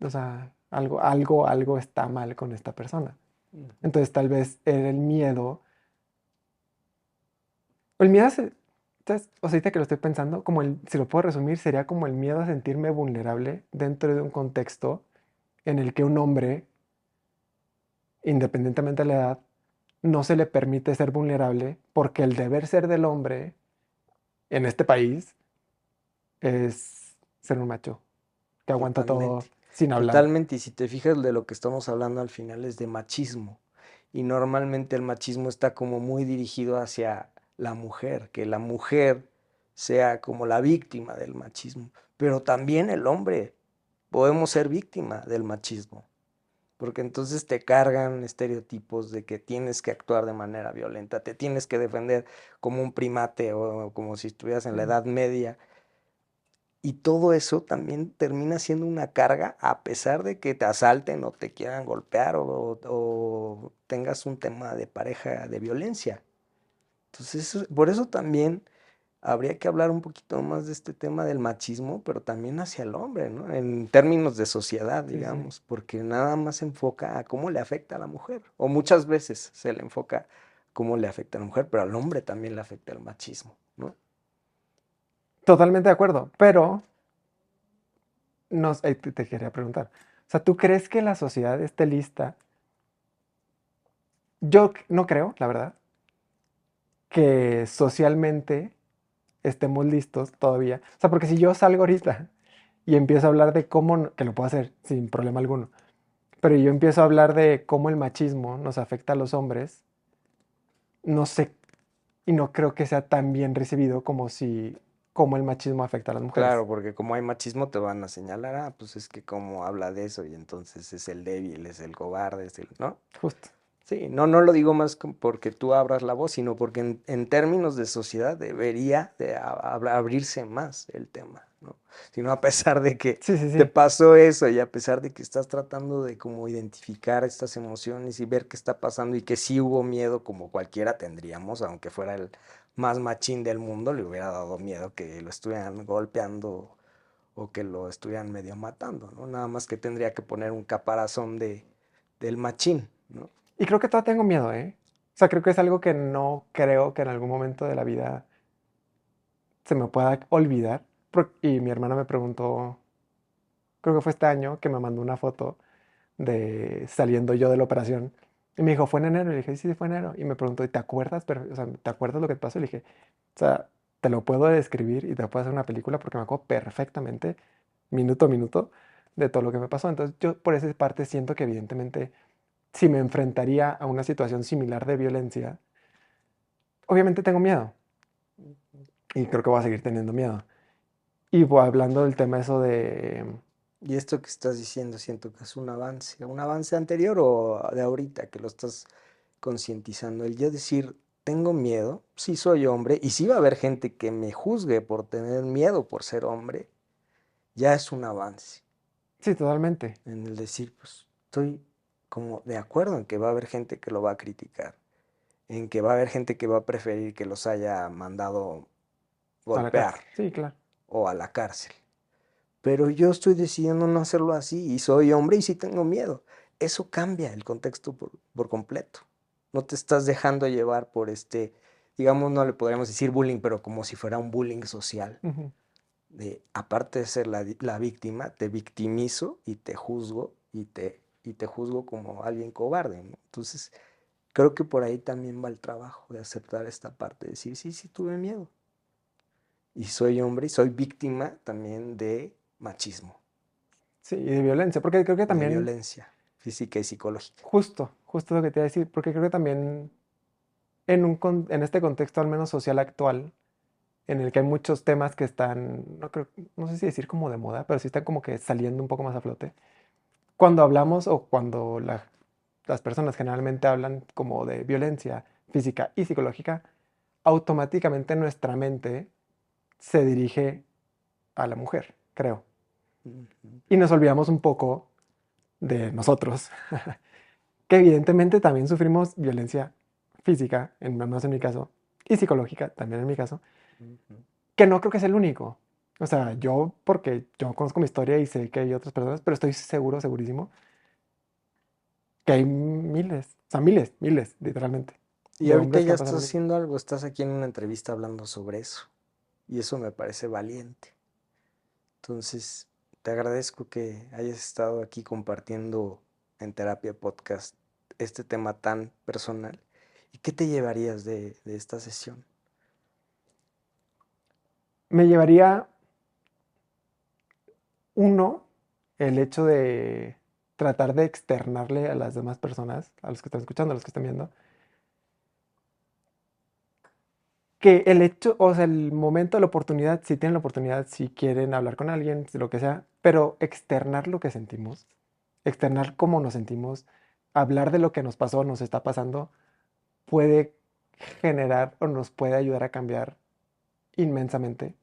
o sea, algo está mal con esta persona. Ujú. Entonces tal vez era el miedo, o el miedo, entonces, o sea, ahorita que lo estoy pensando, como si lo puedo resumir, sería como el miedo a sentirme vulnerable dentro de un contexto en el que un hombre, independientemente de la edad, no se le permite ser vulnerable porque el deber ser del hombre en este país es ser un macho que aguanta todo Totalmente, sin hablar. totalmente. Y si te fijas de lo que estamos hablando al final es de machismo. Y normalmente el machismo está como muy dirigido hacia la mujer, que la mujer sea como la víctima del machismo. Pero también el hombre podemos ser víctima del machismo. Porque entonces te cargan estereotipos de que tienes que actuar de manera violenta, te tienes que defender como un primate o como si estuvieras en la Mm. Edad Media. Y todo eso también termina siendo una carga a pesar de que te asalten o te quieran golpear o tengas un tema de pareja de violencia. Entonces, por eso también habría que hablar un poquito más de este tema del machismo, pero también hacia el hombre, ¿no? En términos de sociedad, Sí, sí. digamos, porque nada más se enfoca a cómo le afecta a la mujer, o muchas veces se le enfoca cómo le afecta a la mujer, pero al hombre también le afecta el machismo, ¿no? Totalmente de acuerdo, pero no, te quería preguntar. O sea, ¿tú crees que la sociedad esté lista? Yo no creo, la verdad, que socialmente estemos listos todavía. O sea, porque si yo salgo ahorita y empiezo a hablar de cómo, que lo puedo hacer sin problema alguno, pero yo empiezo a hablar de cómo el machismo nos afecta a los hombres, no sé, y no creo que sea tan bien recibido como el machismo afecta a las mujeres. Claro, porque como hay machismo te van a señalar, ah, pues es que como habla de eso y entonces es el débil, es el cobarde, es el, ¿no? Justo. Sí, no, no lo digo más porque tú abras la voz, sino porque en términos de sociedad debería de abrirse más el tema, ¿no? Sino a pesar de que Sí, sí, te sí. pasó eso y a pesar de que estás tratando de como identificar estas emociones y ver qué está pasando y que sí hubo miedo como cualquiera tendríamos, aunque fuera el más machín del mundo, le hubiera dado miedo que lo estuvieran golpeando o que lo estuvieran medio matando, ¿no? Nada más que tendría que poner un caparazón del machín, ¿no? Y creo que todavía tengo miedo, ¿eh? O sea, creo que es algo que no creo que en algún momento de la vida se me pueda olvidar. Y mi hermana me preguntó, creo que fue este año, que me mandó una foto de saliendo yo de la operación. Y me dijo, ¿fue en enero? Y le dije, sí, sí, fue en enero. Y me preguntó, ¿y te acuerdas? O sea, ¿te acuerdas lo que te pasó? Y le dije, o sea, te lo puedo describir y te puedo hacer una película porque me acuerdo perfectamente, minuto a minuto, de todo lo que me pasó. Entonces, yo por esa parte siento que evidentemente, si me enfrentaría a una situación similar de violencia, obviamente tengo miedo y creo que voy a seguir teniendo miedo. Y hablando del tema eso de... Y esto que estás diciendo siento que es un avance anterior o de ahorita que lo estás concientizando. El yo decir, tengo miedo, sí soy hombre, y sí va a haber gente que me juzgue por tener miedo por ser hombre, ya es un avance. Sí, totalmente. En el decir, pues estoy como de acuerdo en que va a haber gente que lo va a criticar, en que va a haber gente que va a preferir que los haya mandado A la golpear cárcel. Sí, claro. o a la cárcel. Pero yo estoy decidiendo no hacerlo así y soy hombre y sí tengo miedo. Eso cambia el contexto por completo. No te estás dejando llevar por digamos, no le podríamos decir bullying, pero como si fuera un bullying social. Ujú. De, aparte de ser la víctima, te victimizo y te juzgo y te juzgo como alguien cobarde, ¿no? Entonces, creo que por ahí también va el trabajo de aceptar esta parte, de decir, sí, sí, tuve miedo. Y soy hombre y soy víctima también de machismo. Sí, y de violencia, porque creo que Y de también, violencia física y psicológica. justo lo que te iba a decir, porque creo que también en este contexto al menos social actual, en el que hay muchos temas que están, no sé si decir como de moda, pero sí están como que saliendo un poco más a flote. Cuando hablamos o cuando las personas generalmente hablan como de violencia física y psicológica, automáticamente nuestra mente se dirige a la mujer, creo. Ujú. Y nos olvidamos un poco de nosotros, que evidentemente también sufrimos violencia física, más en mi caso, y psicológica, también en mi caso, Ujú. que no creo que es el único. O sea, yo, porque yo conozco mi historia y sé que hay otras personas, pero estoy seguro, segurísimo, que hay miles, o sea, miles, miles, literalmente, Y de ahorita hombres que ya han pasado estás lo mismo. haciendo algo, estás aquí en una entrevista hablando sobre eso. Y eso me parece valiente. Entonces, te agradezco que hayas estado aquí compartiendo en Terapia Podcast este tema tan personal. ¿Y qué te llevarías de esta sesión? Me llevaría, uno, el hecho de tratar de externarle a las demás personas, a los que están escuchando, a los que están viendo, que el hecho, o sea, el momento, la oportunidad, si tienen la oportunidad, si quieren hablar con alguien, si lo que sea, pero externar lo que sentimos, externar cómo nos sentimos, hablar de lo que nos pasó, nos está pasando, puede generar o nos puede ayudar a cambiar inmensamente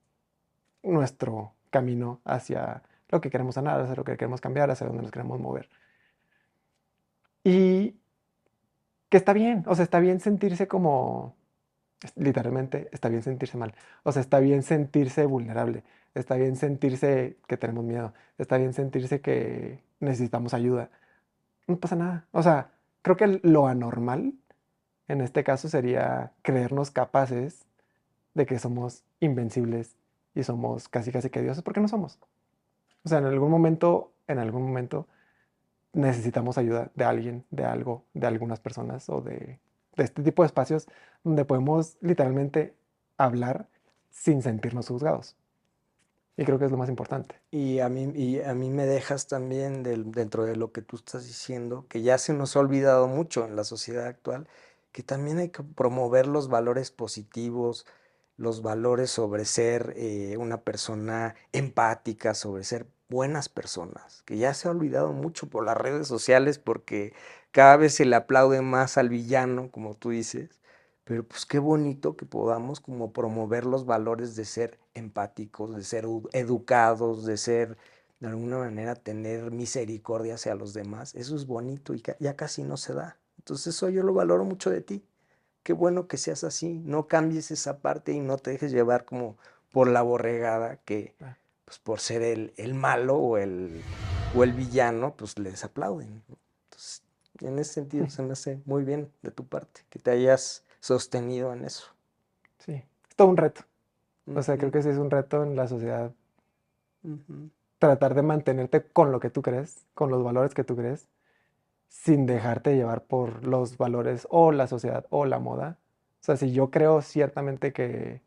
nuestro camino hacia lo que queremos sanar, hacia lo que queremos cambiar, hacia donde nos queremos mover. Y que está bien, o sea, está bien sentirse como, literalmente, está bien sentirse mal. O sea, está bien sentirse vulnerable, está bien sentirse que tenemos miedo, está bien sentirse que necesitamos ayuda. No pasa nada. O sea, creo que lo anormal en este caso sería creernos capaces de que somos invencibles y somos casi casi que dioses, porque no somos. O sea, en algún momento necesitamos ayuda de alguien, de algo, de algunas personas o de este tipo de espacios donde podemos literalmente hablar sin sentirnos juzgados. Y creo que es lo más importante. Y a mí me dejas también dentro de lo que tú estás diciendo, que ya se nos ha olvidado mucho en la sociedad actual, que también hay que promover los valores positivos, los valores sobre ser una persona empática, sobre ser buenas personas, que ya se ha olvidado mucho por las redes sociales porque cada vez se le aplaude más al villano, como tú dices, pero pues qué bonito que podamos como promover los valores de ser empáticos, de ser educados, de ser de alguna manera tener misericordia hacia los demás. Eso es bonito y ya casi no se da. Entonces eso yo lo valoro mucho de ti. Qué bueno que seas así, no cambies esa parte y no te dejes llevar como por la borregada que Ah, pues por ser el malo o el villano, pues les aplauden, ¿no? Entonces, en ese sentido se me hace muy bien de tu parte que te hayas sostenido en eso. sí, es todo un reto. O sea, creo Ujú, que sí es un reto en la sociedad ujú. tratar de mantenerte con lo que tú crees, con los valores que tú crees, sin dejarte llevar por los valores o la sociedad o la moda. O sea, si yo creo ciertamente que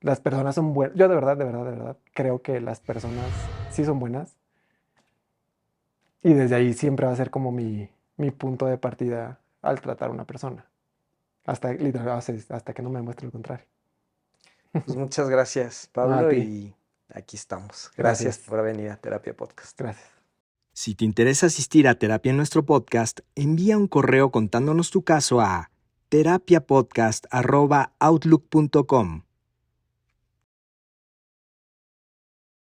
las personas son buenas, yo de verdad, de verdad, de verdad, creo que las personas sí son buenas y desde ahí siempre va a ser como mi punto de partida al tratar a una persona, hasta literal, hasta que no me demuestre lo contrario. Pues muchas gracias, No, a Pablo, ti, y aquí estamos. Gracias gracias, por venir a Terapia Podcast. gracias. Si te interesa asistir a terapia en nuestro podcast, envía un correo contándonos tu caso a terapiapodcast@outlook.com.